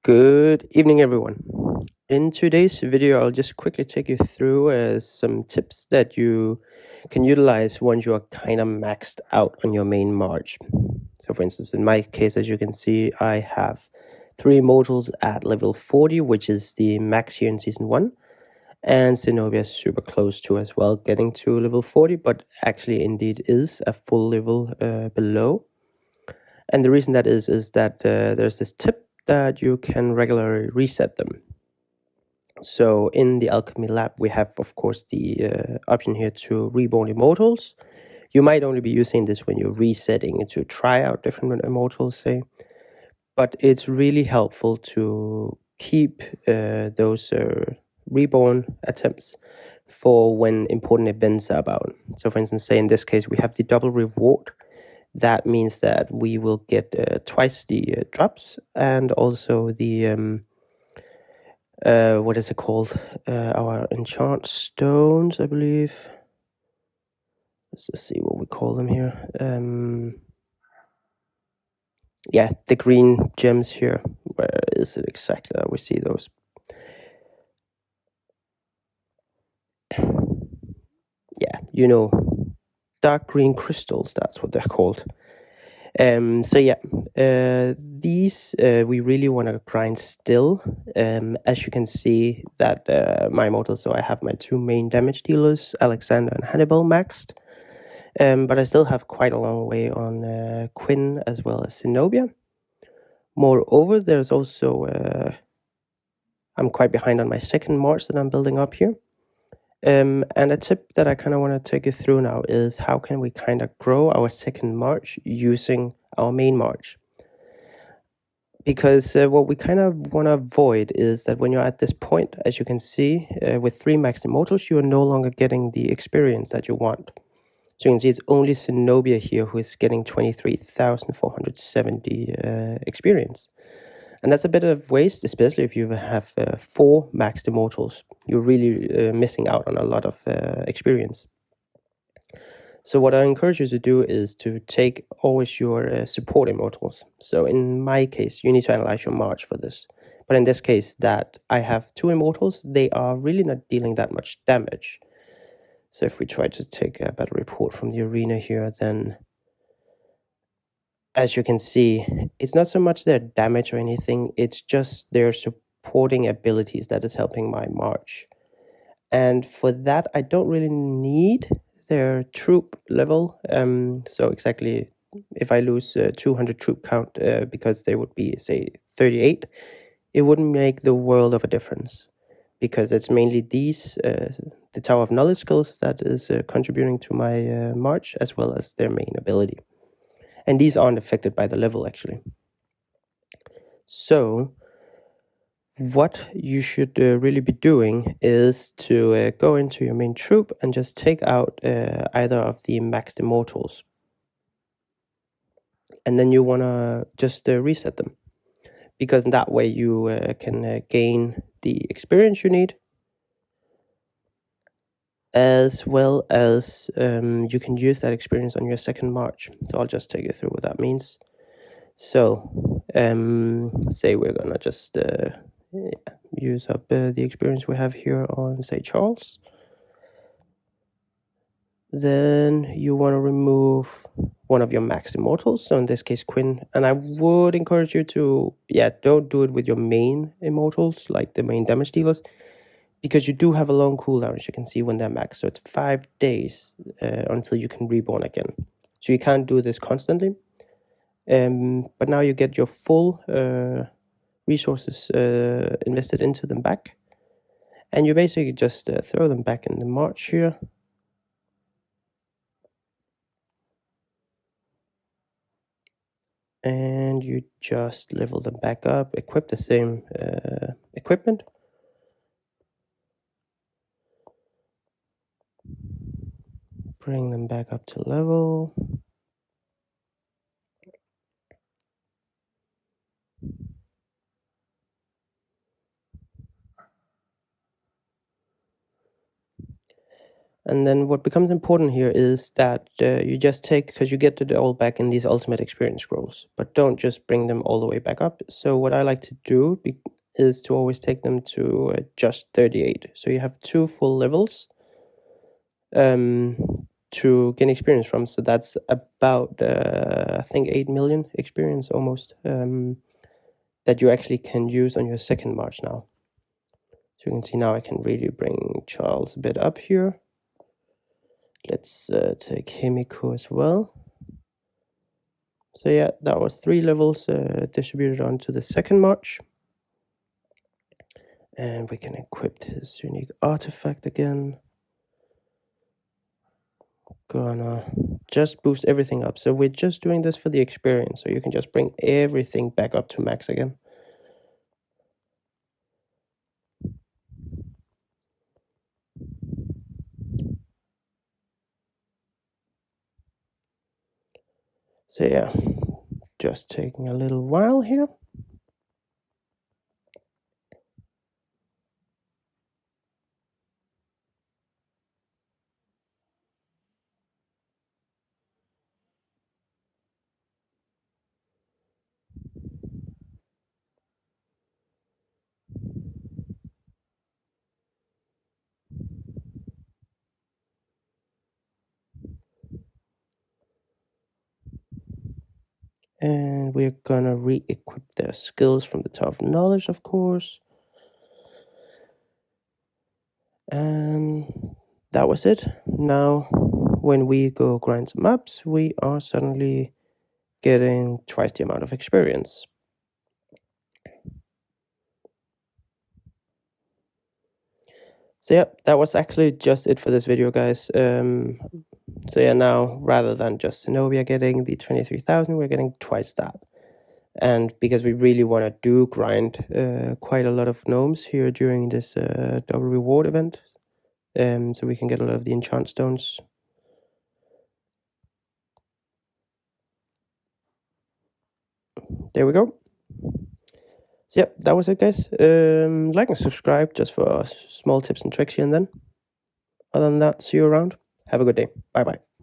Good evening, everyone. In today's video, I'll just quickly take you through some tips that you can utilize once you are kind of maxed out on your main March. So for instance, in my case, as you can see, I have 3 Immortals at level 40, which is the max here in Season 1. And Zenobia is super close to as well, getting to level 40, but actually indeed is a full level below. And the reason that is that there's this tip that you can regularly reset them. So in the Alchemy Lab, we have, of course, the option here to Reborn Immortals. You might only be using this when you're resetting to try out different Immortals, say. But it's really helpful to keep those Reborn attempts for when important events are about. So for instance, say in this case, we have the double reward. That means that we will get twice the drops and also the what is it called? Our enchant stones, I believe. Let's just see what we call them here. Yeah, the green gems here. Where is it exactly that we see those? Yeah, dark green crystals. That's what they're called. So yeah, these we really want to grind still. As you can see that my model, so I have my 2 main damage dealers, Alexander and Hannibal, maxed. But I still have quite a long way on Quinn as well as Zenobia. Moreover, there's also I'm quite behind on my second March that I'm building up here. And a tip that I kind of want to take you through now is how can we kind of grow our second March using our main March. Because what we kind of want to avoid is that when you're at this point, as you can see, with 3 max immortals, you are no longer getting the experience that you want. So you can see it's only Zenobia here who is getting 23,470 experience. And that's a bit of waste, especially if you have 4 maxed immortals. You're really missing out on a lot of experience. So what I encourage you to do is to take always your support immortals. So in my case, you need to analyze your March for this. But in this case, that I have 2 immortals, they are really not dealing that much damage. So if we try to take a battle report from the arena here, then as you can see, it's not so much their damage or anything, it's just their supporting abilities that is helping my March. And for that, I don't really need their troop level. So exactly, if I lose 200 troop count because they would be, say, 38, it wouldn't make the world of a difference. Because it's mainly these, the Tower of Knowledge skills that is contributing to my March, as well as their main ability. And these aren't affected by the level, actually. So what you should really be doing is to go into your main troop and just take out either of the maxed immortals. And then you want to just reset them. Because that way you can gain the experience you need, as well as you can use that experience on your second March. So I'll just take you through what that means. So say we're gonna just use up the experience we have here on, say, Charles. Then you want to remove one of your max immortals, so in this case Quinn. And I would encourage you to, don't do it with your main immortals, like the main damage dealers, because you do have a long cooldown, as you can see, when they're max. So it's 5 days until you can reborn again. So you can't do this constantly. But now you get your full resources invested into them back. And you basically just throw them back in the March here. And you just level them back up, equip the same equipment. Bring them back up to level. And then what becomes important here is that you just take, because you get it all back in these ultimate experience scrolls, but don't just bring them all the way back up. So what I like to do is to always take them to just 38. So you have 2 full levels to gain experience from. So that's about, I think, 8 million experience almost, that you actually can use on your second march now. So you can see now I can really bring Charles a bit up here. Let's take Himiko as well. So yeah, that was 3 levels distributed onto the second march. And we can equip his unique artifact again. Gonna just boost everything up. So we're just doing this for the experience, so you can just bring everything back up to max again. So yeah, just taking a little while here. And we're gonna re-equip their skills from the Tower of Knowledge, of course. And that was it. Now, when we go grind some maps, we are suddenly getting twice the amount of experience. So yeah, that was actually just it for this video, guys. So yeah, now rather than just Zenobia getting the 23,000, we're getting twice that. And because we really want to do grind quite a lot of gnomes here during this double reward event, so we can get a lot of the enchant stones. There we go. So yeah, that was it, guys. Like and subscribe just for small tips and tricks here and then. Other than that, see you around. Have a good day. Bye bye.